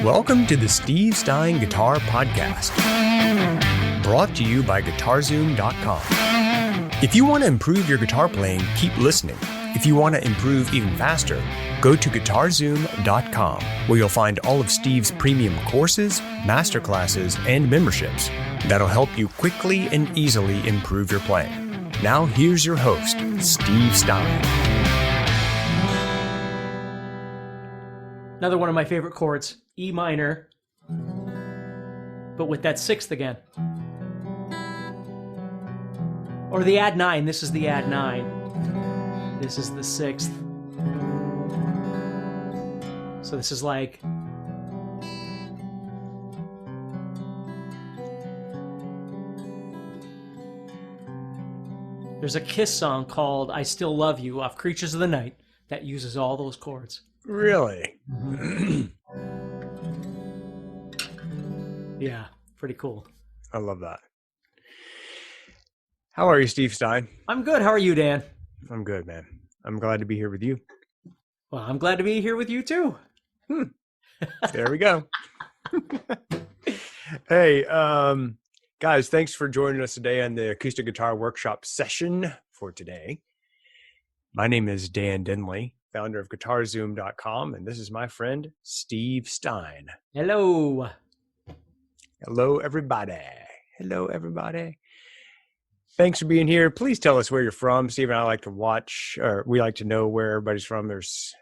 Welcome to the Steve Stine Guitar Podcast, brought to you by GuitarZoom.com. If you want to improve your guitar playing, keep listening. If you want to improve even faster, go to GuitarZoom.com, where you'll find all of Steve's premium courses, masterclasses, and memberships that'll help you quickly and easily improve your playing. Now here's your host, Steve Stine. Another one of my favorite chords, E minor, but with that sixth again. Or the add 9, this is the add 9. This is the sixth. So this is like... There's a Kiss song called I Still Love You off Creatures of the Night that uses all those chords. Really? Yeah, pretty cool. I love that. How are you, Steve Stine? I'm good. How are you, Dan? I'm good, man. I'm glad to be here with you. Well, I'm glad to be here with you, too. There we go. Hey, guys, thanks for joining us today on the Acoustic Guitar Workshop session for today. My name is Dan Denley, founder of GuitarZoom.com, and this is my friend, Steve Stine. Hello. Hello, everybody. Hello, everybody. Thanks for being here. Please tell us where you're from. Steve and I like to watch, or we like to know where everybody's from. There's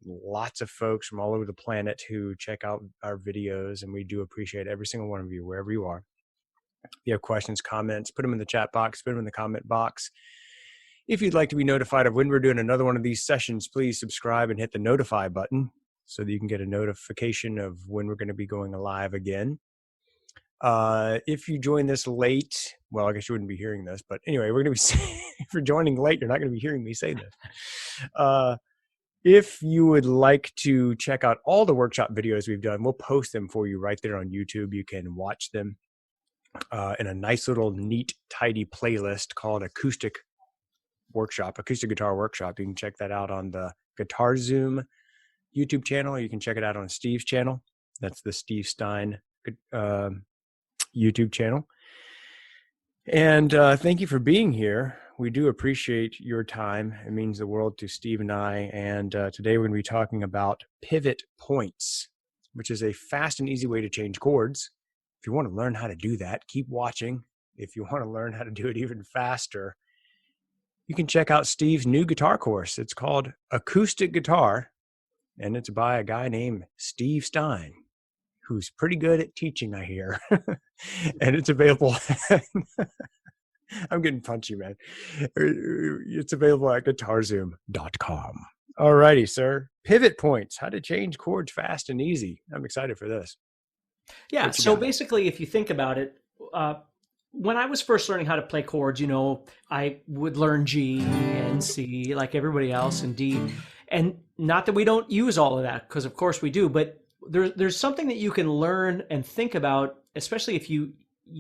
lots of folks from all over the planet who check out our videos, and we do appreciate every single one of you, wherever you are. If you have questions, comments, put them in the chat box, put them in the comment box. If you'd like to be notified of when we're doing another one of these sessions, please subscribe and hit the notify button so that you can get a notification of when we're going to be going live again. If you join this late, well, I guess you wouldn't be hearing this, but anyway, we're going to be, if you're joining late, you're not going to be hearing me say this. If you would like to check out all the workshop videos we've done, we'll post them for you right there on YouTube. You can watch them in a nice little neat, tidy playlist called Acoustic Guitar Workshop. You can check that out on the GuitarZoom YouTube channel. You can check it out on Steve's channel. That's the Steve Stine YouTube channel. And thank you for being here. We do appreciate your time. It means the world to Steve and I. And today we're going to be talking about pivot points, which is a fast and easy way to change chords. If you want to learn how to do that, keep watching. If you want to learn how to do it even faster, you can check out Steve's new guitar course. It's called Acoustic Guitar, and it's by a guy named Steve Stine, who's pretty good at teaching, I hear. And it's available. I'm getting punchy, man. It's available at GuitarZoom.com. All righty, sir. Pivot points, how to change chords fast and easy. I'm excited for this. Yeah, so basically, if you think about it, when I was first learning how to play chords, I would learn G and C like everybody else and D. And not that we don't use all of that, because of course we do, but there's something that you can learn and think about, especially if you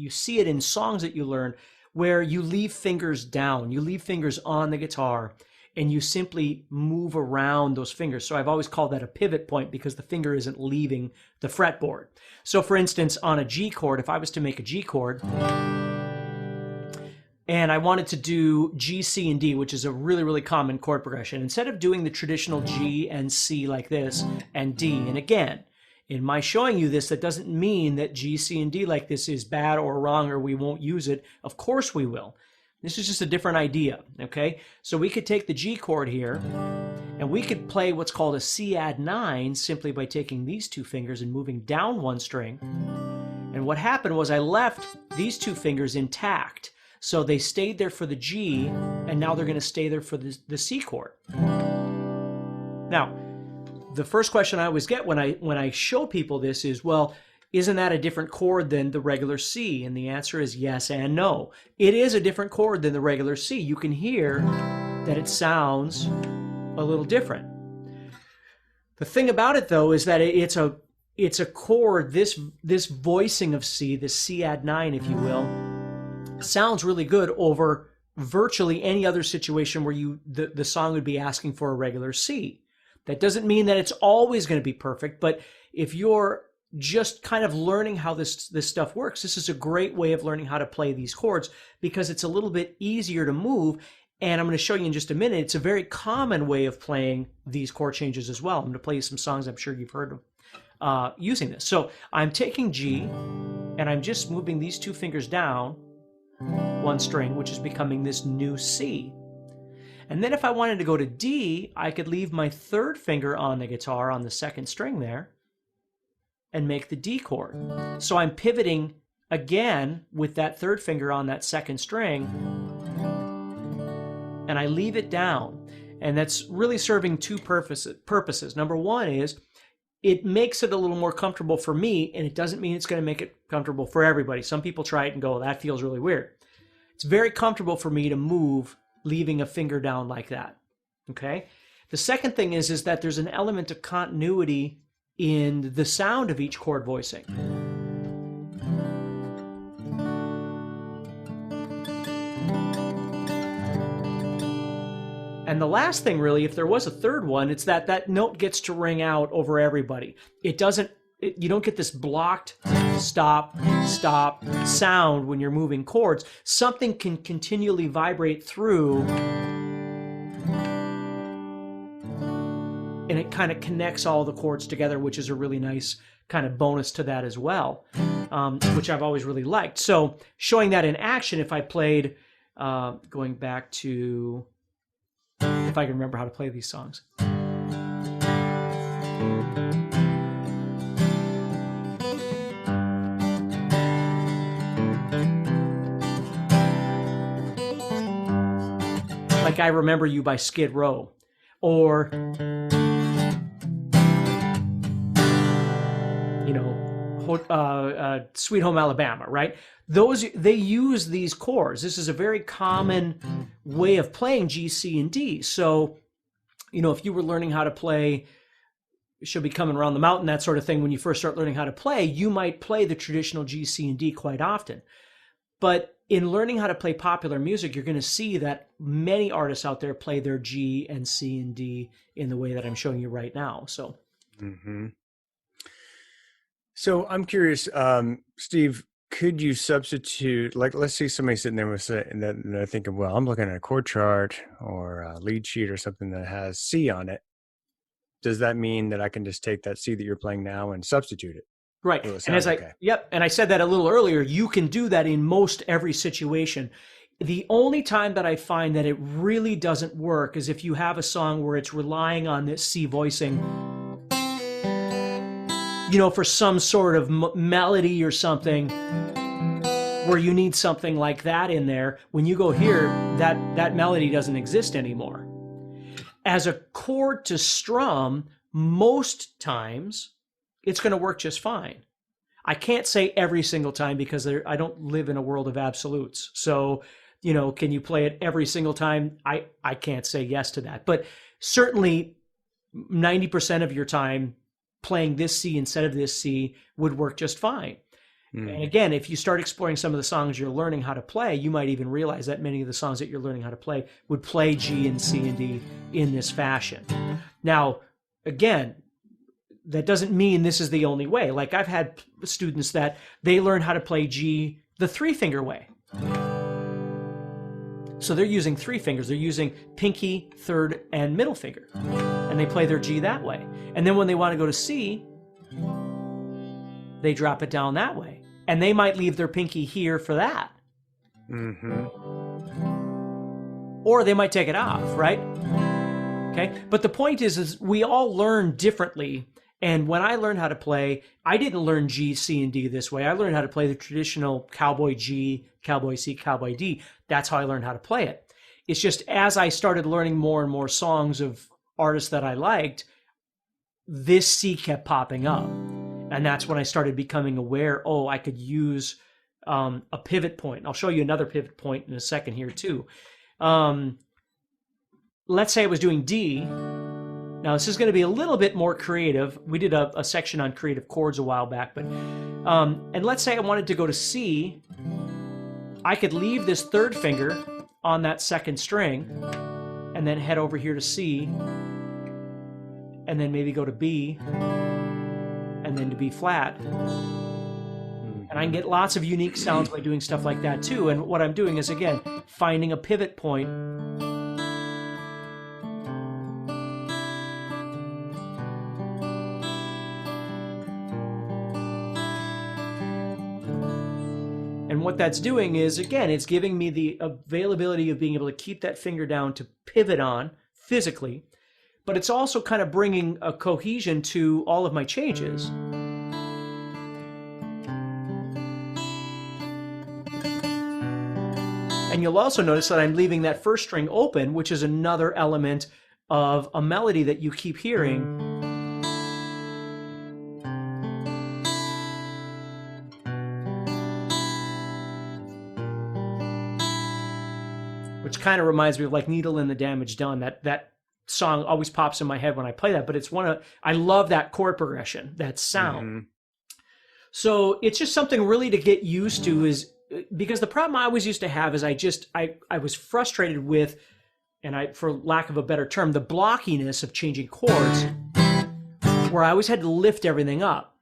see it in songs that you learn, where you leave fingers down, you leave fingers on the guitar, and you simply move around those fingers. So I've always called that a pivot point because the finger isn't leaving the fretboard. So for instance, on a G chord, if I was to make a G chord, and I wanted to do G, C, and D, which is a really, really common chord progression, instead of doing the traditional G and C like this, and D, and again, in my showing you this, that doesn't mean that G, C, and D like this is bad or wrong or we won't use it. Of course we will. This is just a different idea, okay? So we could take the G chord here, and we could play what's called a C add 9 simply by taking these two fingers and moving down one string. And what happened was I left these two fingers intact. So they stayed there for the G, and now they're going to stay there for the C chord. Now, the first question I always get when I show people this is, well, isn't that a different chord than the regular C? And the answer is yes and no. It is a different chord than the regular C. You can hear that it sounds a little different. The thing about it, though, is that it's a chord, this voicing of C, this C add 9, if you will, sounds really good over virtually any other situation where the song would be asking for a regular C. That doesn't mean that it's always going to be perfect, but if you're just kind of learning how this stuff works, this is a great way of learning how to play these chords because it's a little bit easier to move. And I'm going to show you in just a minute. It's a very common way of playing these chord changes as well. I'm going to play you some songs I'm sure you've heard of using this. So I'm taking G, and I'm just moving these two fingers down one string, which is becoming this new C. And then if I wanted to go to D, I could leave my third finger on the guitar on the second string there and make the D chord. So I'm pivoting again with that third finger on that second string, and I leave it down. And that's really serving two purposes. Number one is it makes it a little more comfortable for me, and it doesn't mean it's going to make it comfortable for everybody. Some people try it and go, that feels really weird. It's very comfortable for me to move leaving a finger down like that, okay? The second thing is that there's an element of continuity in the sound of each chord voicing. And the last thing really, if there was a third one, it's that that note gets to ring out over everybody. It doesn't, you don't get this blocked stop, stop sound when you're moving chords. Something can continually vibrate through, and it kind of connects all the chords together, which is a really nice kind of bonus to that as well, which I've always really liked. So showing that in action, if I played, going back to, if I can remember how to play these songs. Like I Remember You by Skid Row, or, you know, Sweet Home Alabama, right? Those, they use these chords. This is a very common way of playing G, C, and D. So, you know, if you were learning how to play She'll Be Coming Around the Mountain, that sort of thing, when you first start learning how to play, you might play the traditional G, C, and D quite often. But in learning how to play popular music, you're going to see that many artists out there play their G and C and D in the way that I'm showing you right now. So, So I'm curious, Steve, could you substitute, like, let's see somebody sitting there with, and they're thinking, well, I'm looking at a chord chart or a lead sheet or something that has C on it. Does that mean that I can just take that C that you're playing now and substitute it? Right. And as and I said that a little earlier, you can do that in most every situation. The only time that I find that it really doesn't work is if you have a song where it's relying on this C voicing, you know, for some sort of melody or something, where you need something like that in there. When you go here, that melody doesn't exist anymore. As a chord to strum, most times, it's going to work just fine. I can't say every single time because I don't live in a world of absolutes. So, you know, can you play it every single time? I can't say yes to that. But certainly 90% of your time playing this C instead of this C would work just fine. And again, if you start exploring some of the songs you're learning how to play, you might even realize that many of the songs that you're learning how to play would play G and C and D in this fashion. Now, again, that doesn't mean this is the only way. Like I've had students that they learn how to play G the three-finger way. So they're using three fingers. They're using pinky, third, and middle finger. And they play their G that way. And then when they want to go to C, they drop it down that way. And they might leave their pinky here for that. Or they might take it off, right? Okay. But the point is we all learn differently. And when I learned how to play, I didn't learn G, C, and D this way. I learned how to play the traditional cowboy G, cowboy C, cowboy D. That's how I learned how to play it. It's just as I started learning more and more songs of artists that I liked, this C kept popping up. And that's when I started becoming aware, oh, I could use a pivot point. I'll show you another pivot point in a second here too. Let's say I was doing D. Now this is going to be a little bit more creative. We did a section on creative chords a while back, but and let's say I wanted to go to C. I could leave this third finger on that second string and then head over here to C and then maybe go to B, and then to B flat. And I can get lots of unique sounds by doing stuff like that too. And what I'm doing is, again, finding a pivot point. And what that's doing is, again, it's giving me the availability of being able to keep that finger down to pivot on physically, but it's also kind of bringing a cohesion to all of my changes. And you'll also notice that I'm leaving that first string open, which is another element of a melody that you keep hearing. Which kind of reminds me of like Needle in the Damage Done. That song always pops in my head when I play that, but it's I love that chord progression, that sound. Mm-hmm. So it's just something really to get used to, is because the problem I always used to have is I was frustrated with, and for lack of a better term, the blockiness of changing chords, where I always had to lift everything up.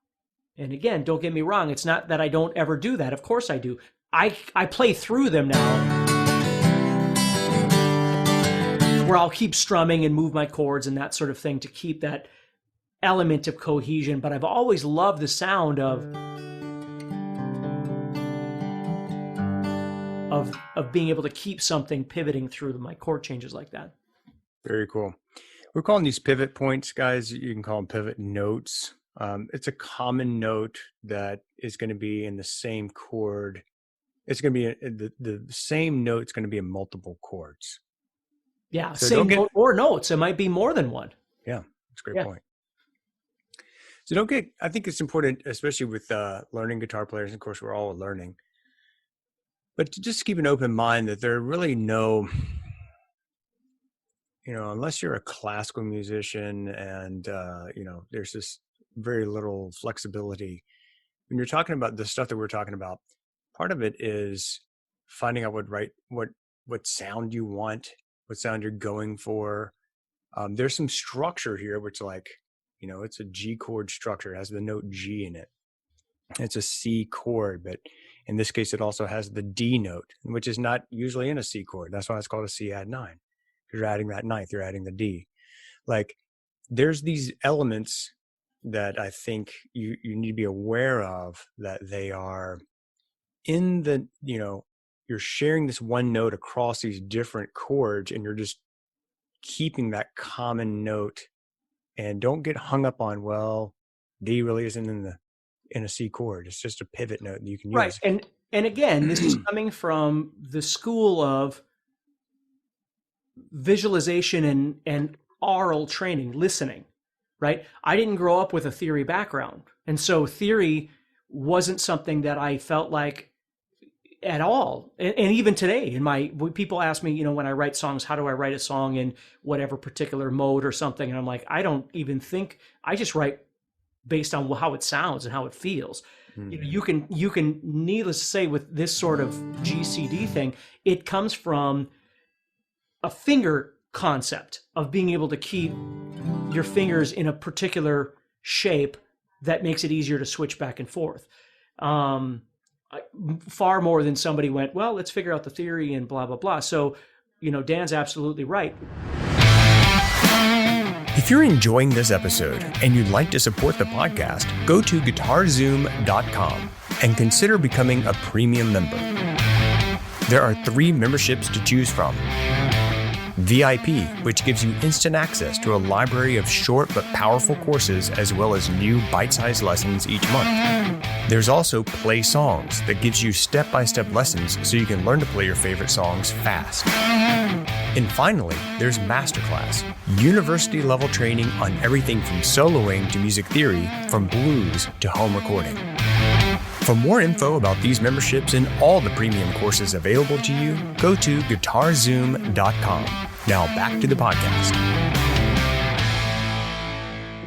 And again, don't get me wrong, it's not that I don't ever do that. Of course I do. I play through them now, where I'll keep strumming and move my chords and that sort of thing to keep that element of cohesion. But I've always loved the sound of being able to keep something pivoting through my chord changes like that. Very cool. We're calling these pivot points, guys. You can call them pivot notes. It's a common note that is going to be in the same chord. It's going to be the same note. It's going to be in multiple chords. Yeah, so same note or notes. It might be more than one. Yeah, that's a great point. So I think it's important, especially with learning guitar players. Of course, we're all learning. But to just keep an open mind that there are really no, unless you're a classical musician and, there's just very little flexibility. When you're talking about the stuff that we're talking about, part of it is finding out what sound you want, what sound you're going for. There's some structure here, which it's a G chord structure. It has the note G in it. It's a C chord, but in this case, it also has the D note, which is not usually in a C chord. That's why it's called a C add 9. You're adding that ninth, you're adding the D. There's these elements that I think you need to be aware of, that they are in the, you're sharing this one note across these different chords, and you're just keeping that common note. And don't get hung up on, well, D really isn't in a C chord. It's just a pivot note that you can use. Right. And again, this is coming from the school of visualization and oral training, listening, right? I didn't grow up with a theory background. And so theory wasn't something that I felt like at all. And even today, when people ask me, when I write songs, how do I write a song in whatever particular mode or something? And I'm like, I don't even think, I just write based on how it sounds and how it feels. Mm-hmm. You can needless to say, with this sort of GCD thing, it comes from a finger concept of being able to keep your fingers in a particular shape that makes it easier to switch back and forth. Far more than somebody went, well, let's figure out the theory and blah, blah, blah. So, Dan's absolutely right. If you're enjoying this episode and you'd like to support the podcast, go to GuitarZoom.com and consider becoming a premium member. There are 3 memberships to choose from. VIP, which gives you instant access to a library of short but powerful courses, as well as new bite-sized lessons each month. There's also Play Songs, that gives you step-by-step lessons so you can learn to play your favorite songs fast. And finally, there's Masterclass, university-level training on everything from soloing to music theory, from blues to home recording. For more info about these memberships and all the premium courses available to you, go to GuitarZoom.com. Now back to the podcast.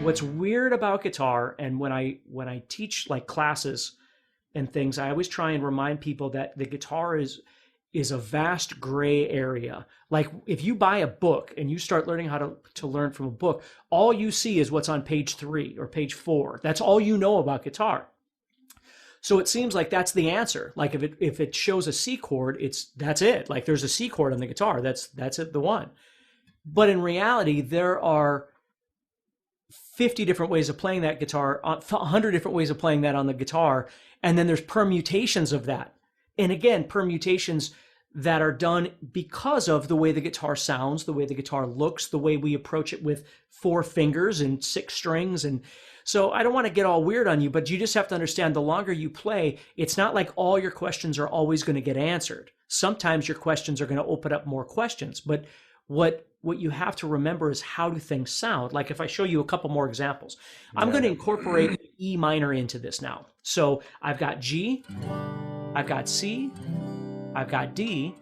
What's weird about guitar, and when I teach classes and things, I always try and remind people that the guitar is is a vast gray area. Like if you buy a book and you start learning how to learn from a book, all you see is what's on page 3 or page 4. That's all you know about guitar. So it seems like that's the answer. Like if it shows a C chord, that's it. Like there's a C chord on the guitar. That's it, the one. But in reality, there are 50 different ways of playing that guitar, 100 different ways of playing that on the guitar, and then there's permutations of that. And again, permutations that are done because of the way the guitar sounds, the way the guitar looks, the way we approach it with 4 fingers and 6 strings. And so I don't want to get all weird on you, but you just have to understand the longer you play, it's not like all your questions are always going to get answered. Sometimes your questions are going to open up more questions, but what you have to remember is how do things sound. Like if I show you a couple more examples, I'm going to incorporate E minor into this now. So I've got G, I've got C, I've got D.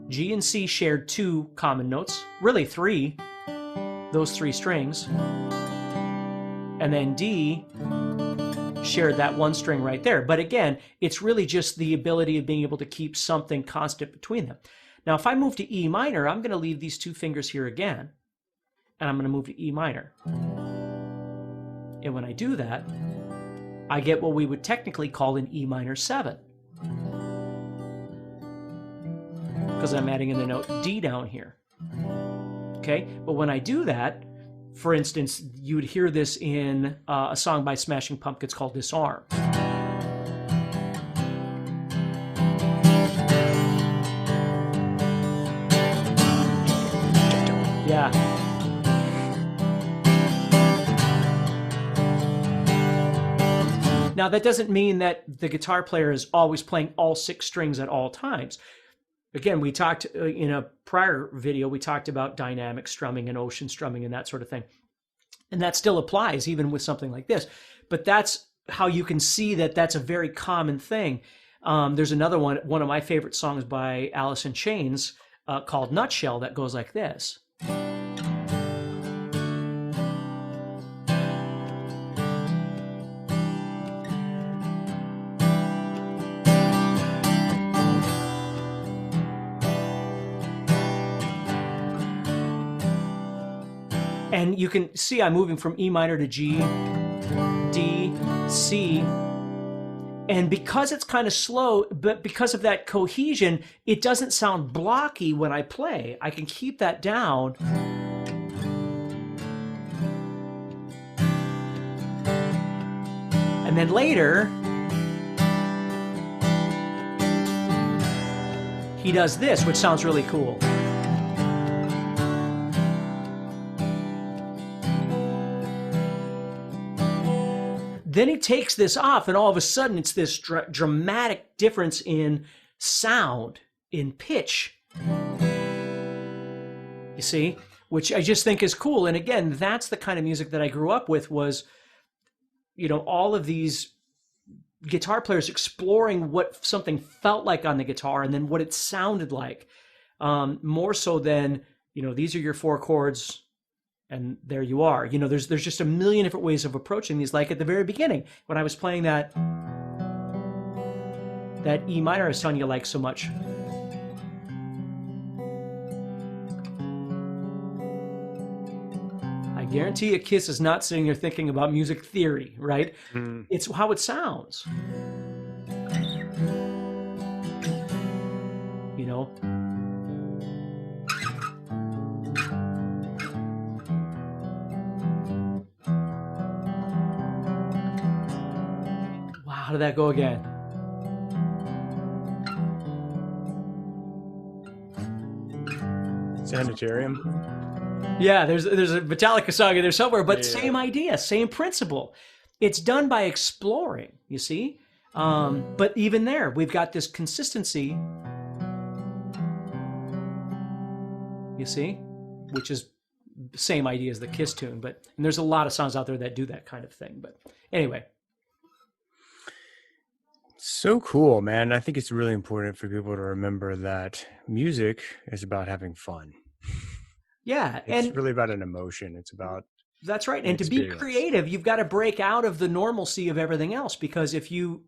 G and C shared 2 common notes, really 3, those 3 strings. And then D shared that 1 string right there. But again, it's really just the ability of being able to keep something constant between them. Now, if I move to E minor, I'm going to leave these 2 fingers here again, and I'm going to move to E minor. And when I do that, I get what we would technically call an E minor 7. Because I'm adding in the note D down here. Okay, but when I do that, for instance, you would hear this in a song by Smashing Pumpkins called Disarm. Yeah. Now, that doesn't mean that the guitar player is always playing all 6 strings at all times. Again, we talked in a prior video, we talked about dynamic strumming and ocean strumming and that sort of thing. And that still applies even with something like this. But that's how you can see that that's a very common thing. There's another one of my favorite songs by Alice in Chains called Nutshell that goes like this. And you can see I'm moving from E minor to G, D, C. And because it's kind of slow, but because of that cohesion, it doesn't sound blocky when I play. I can keep that down. And then later, he does this, which sounds really cool. Then he takes this off, and all of a sudden it's this dramatic difference in sound, in pitch. You see? Which I just think is cool. And again, that's the kind of music that I grew up with was, you know, all of these guitar players exploring what something felt like on the guitar and then what it sounded like. More so than, you know, these are your 4 chords, and there you are. You know, there's just a million different ways of approaching these. Like at the very beginning, when I was playing that E minor I was telling you like so much. I guarantee you Kiss is not sitting there thinking about music theory, right? It's how it sounds. You know? How did that go again? Sanitarium. Yeah, there's a Metallica song in there somewhere, but same idea, same principle. It's done by exploring, you see? But even there, we've got this consistency, you see? Which is the same idea as the Kiss tune, and there's a lot of songs out there that do that kind of thing. But anyway. So cool, man. I think it's really important for people to remember that music is about having fun. Yeah. It's really about an emotion. It's about... That's right. And to be creative, you've got to break out of the normalcy of everything else, because if you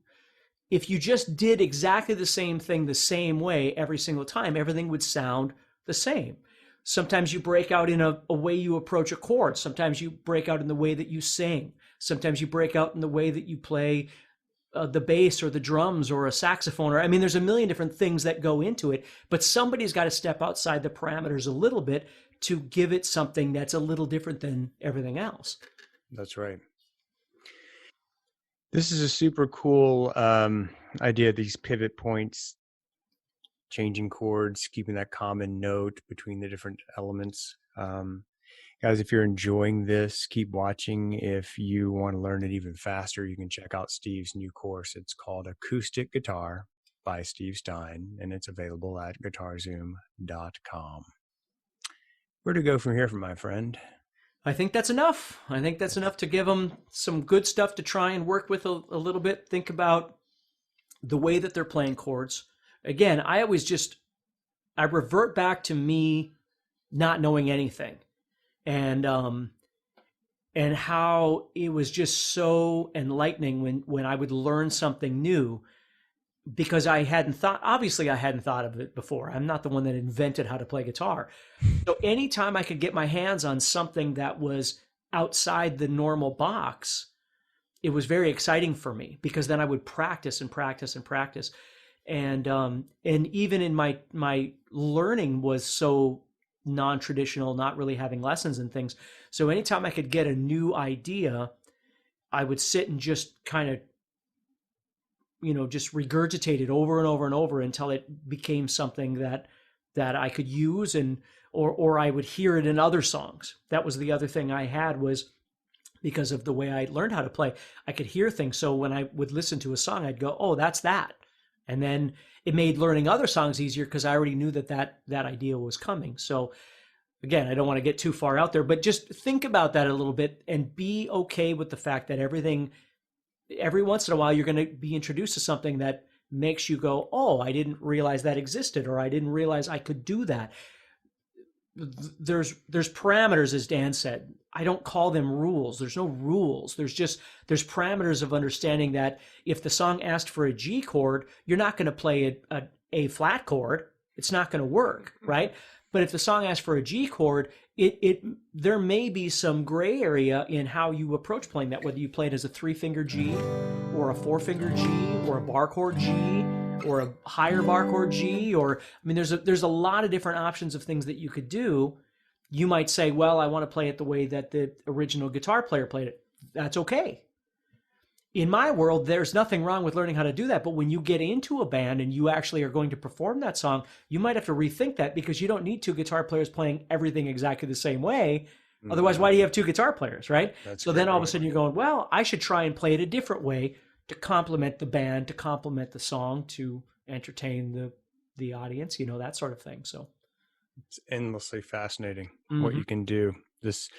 if you just did exactly the same thing the same way every single time, everything would sound the same. Sometimes you break out in a way you approach a chord. Sometimes you break out in the way that you sing. Sometimes you break out in the way that you play the bass or the drums or a saxophone. Or I mean, there's a million different things that go into it, but somebody's got to step outside the parameters a little bit to give it something that's a little different than everything else. That's right. This is a super cool idea, these pivot points, changing chords, keeping that common note between the different elements. Guys, if you're enjoying this, keep watching. If you want to learn it even faster, you can check out Steve's new course. It's called Acoustic Guitar by Steve Stine, and it's available at GuitarZoom.com. Where to go from here, my friend? I think that's enough. I think that's enough to give them some good stuff to try and work with a little bit. Think about the way that they're playing chords. Again, I revert back to me not knowing anything, and how it was just so enlightening when I would learn something new, because I hadn't thought of it before. I'm not the one that invented how to play guitar. So anytime I could get my hands on something that was outside the normal box, it was very exciting for me, because then I would practice and practice and practice. And even in my learning was so non-traditional, not really having lessons and things. So anytime I could get a new idea, I would sit and just kind of, just regurgitate it over and over and over until it became something that I could use, or I would hear it in other songs. That was the other thing I had, was because of the way I learned how to play, I could hear things. So when I would listen to a song, I'd go, oh, that's that. And then it made learning other songs easier, because I already knew that idea was coming. So again, I don't want to get too far out there, but just think about that a little bit and be okay with the fact that every once in a while, you're going to be introduced to something that makes you go, oh, I didn't realize that existed, or I didn't realize I could do that. There's parameters, as Dan said. I don't call them rules. There's no rules. There's parameters of understanding that if the song asked for a G chord, you're not going to play a flat chord. It's not going to work, right? But if the song asks for a G chord, there may be some gray area in how you approach playing that, whether you play it as a 3-finger G, or a 4-finger G, or a bar chord G, or a higher bar chord G, or there's a lot of different options of things that you could do. You might say, well, I want to play it the way that the original guitar player played it. That's okay. In my world, there's nothing wrong with learning how to do that. But when you get into a band and you actually are going to perform that song, you might have to rethink that, because you don't need 2 guitar players playing everything exactly the same way. Otherwise, why do you have 2 guitar players, right? That's so then all of a sudden you're going, well, I should try and play it a different way to complement the band, to complement the song, to entertain the audience, that sort of thing. So it's endlessly fascinating what you can do. This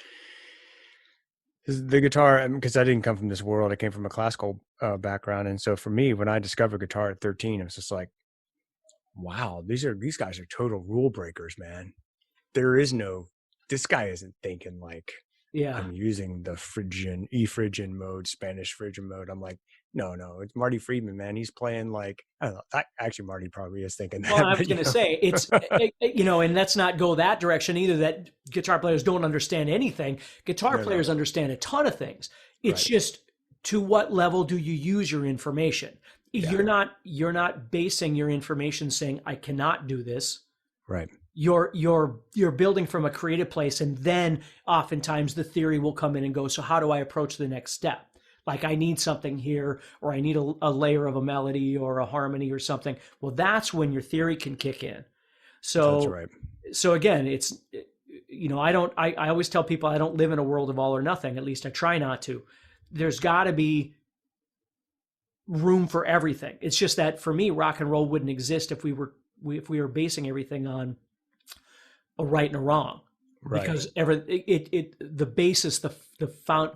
is the guitar, because I didn't come from this world. I came from a classical background. And so for me, when I discovered guitar at 13, it was just like, wow, these guys are total rule breakers, man. This guy isn't thinking like, I'm using the E Phrygian mode, Spanish Phrygian mode. I'm like, no, it's Marty Friedman, man. He's playing like, I don't know. Actually, Marty probably is thinking that. Well, I was going to say, it's, and let's not go that direction either, that guitar players don't understand anything. Guitar players understand a ton of things. It's just, to what level do you use your information? Yeah. You're not basing your information saying, I cannot do this. Right. You're building from a creative place, and then oftentimes the theory will come in and go, so how do I approach the next step? Like, I need something here, or I need a layer of a melody or a harmony or something. Well, that's when your theory can kick in. So, that's right. So again, it's, I always tell people I don't live in a world of all or nothing. At least I try not to. There's got to be room for everything. It's just that for me, rock and roll wouldn't exist if we were basing everything on a right and a wrong. Right. Because the basis, the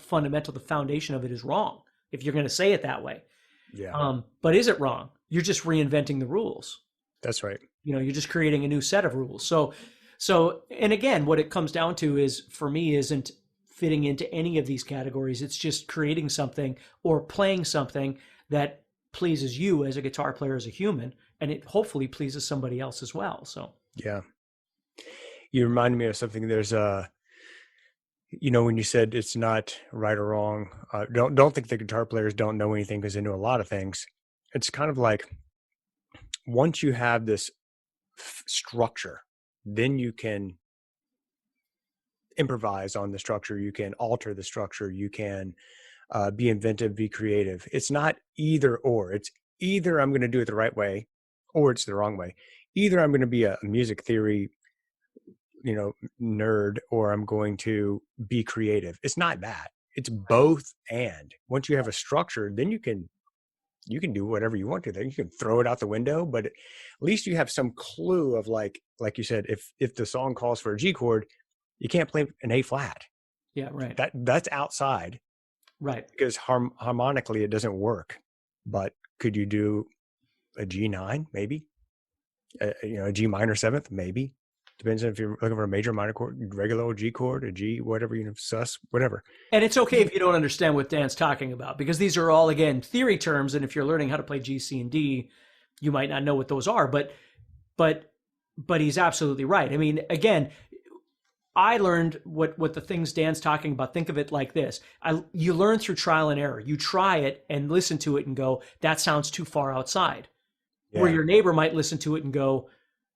fundamental, the foundation of it is wrong, if you're going to say it that way. Yeah. But is it wrong? You're just reinventing the rules. That's right. You're just creating a new set of rules. So, and again, what it comes down to is, for me, isn't fitting into any of these categories. It's just creating something or playing something that pleases you as a guitar player, as a human, and it hopefully pleases somebody else as well. So yeah, you remind me of something. There's when you said it's not right or wrong, don't think the guitar players don't know anything because they know a lot of things. It's kind of like once you have this structure, then you can improvise on the structure. You can alter the structure. You can be inventive, be creative. It's not either or. It's either I'm going to do it the right way or it's the wrong way. Either I'm going to be a music theory nerd, or I'm going to be creative. It's not that. It's both. And once you have a structure, then you can do whatever you want to. Then you can throw it out the window, but at least you have some clue of like you said, if the song calls for a G chord, you can't play an A flat. Yeah, right. That's outside. Right. Because harmonically it doesn't work. But could you do a G9? Maybe. A G minor seventh? Maybe. Depends on if you're looking for a major, minor chord, regular old G chord, a G, whatever, sus, whatever. And it's okay if you don't understand what Dan's talking about, because these are all, again, theory terms. And if you're learning how to play G, C, and D, you might not know what those are. But he's absolutely right. I mean, again, I learned what the things Dan's talking about. Think of it like this. You learn through trial and error. You try it and listen to it and go, that sounds too far outside. Yeah. Where your neighbor might listen to it and go,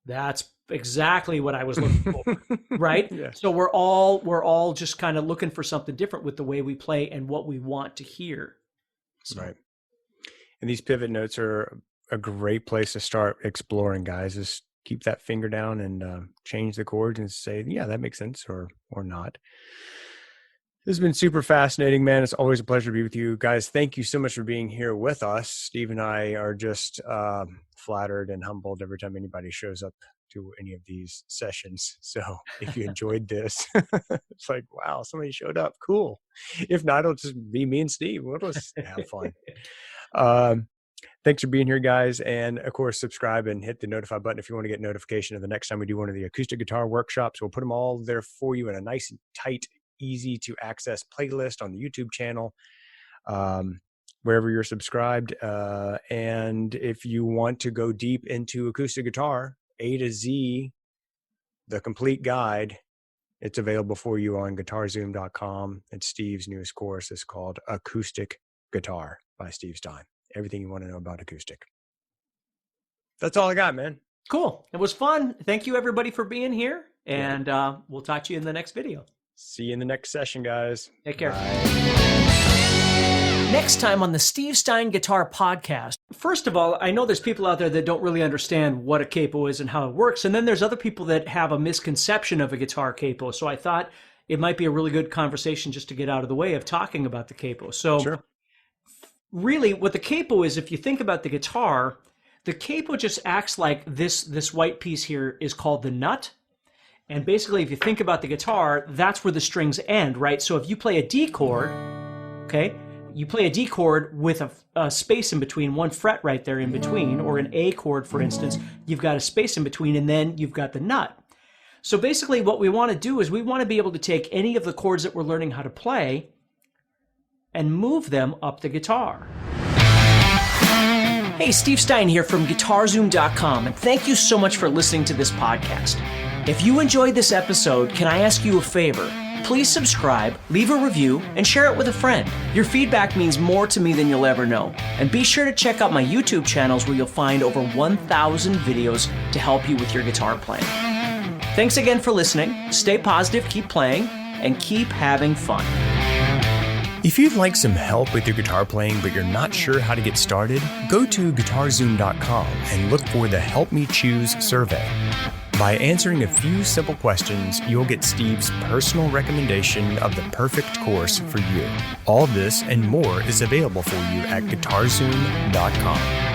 that's exactly what I was looking for. Right? Yeah. So we're all just kind of looking for something different with the way we play and what we want to hear. So. Right. And these pivot notes are a great place to start exploring, guys. Just keep that finger down and change the chords and say, yeah, that makes sense, or not. This has been super fascinating, man. It's always a pleasure to be with you guys. Thank you so much for being here with us. Steve and I are just flattered and humbled every time anybody shows up to any of these sessions. So if you enjoyed this, it's like, wow, somebody showed up. Cool. If not, it'll just be me and Steve. We'll just have fun. Thanks for being here, guys. And of course, subscribe and hit the notify button if you want to get notification of the next time we do one of the acoustic guitar workshops. We'll put them all there for you in a nice and tight, easy to access playlist on the YouTube channel, wherever you're subscribed. And if you want to go deep into acoustic guitar, A to Z, the complete guide, it's available for you on GuitarZoom.com. It's Steve's newest course. It's called Acoustic Guitar by Steve Stine. Everything you want to know about acoustic. That's all I got, man. Cool. It was fun. Thank you, everybody, for being here. And we'll talk to you in the next video. See you in the next session, guys. Take care. Bye. Next time on the Steve Stine Guitar Podcast. First of all, I know there's people out there that don't really understand what a capo is and how it works. And then there's other people that have a misconception of a guitar capo. So I thought it might be a really good conversation just to get out of the way of talking about the capo. So sure. Really, what the capo is, if you think about the guitar, the capo just acts like this white piece here is called the nut. And basically, if you think about the guitar, that's where the strings end, right? So if you play a D chord, okay, you play a D chord with a space in between, one fret right there in between, or an A chord, for instance, you've got a space in between, and then you've got the nut. So basically, what we want to do is we want to be able to take any of the chords that we're learning how to play and move them up the guitar. Hey, Steve Stine here from GuitarZoom.com, and thank you so much for listening to this podcast. If you enjoyed this episode, can I ask you a favor? Please subscribe, leave a review, and share it with a friend. Your feedback means more to me than you'll ever know. And be sure to check out my YouTube channels where you'll find over 1,000 videos to help you with your guitar playing. Thanks again for listening. Stay positive, keep playing, and keep having fun. If you'd like some help with your guitar playing but you're not sure how to get started, go to GuitarZoom.com and look for the Help Me Choose survey. By answering a few simple questions, you'll get Steve's personal recommendation of the perfect course for you. All this and more is available for you at GuitarZoom.com.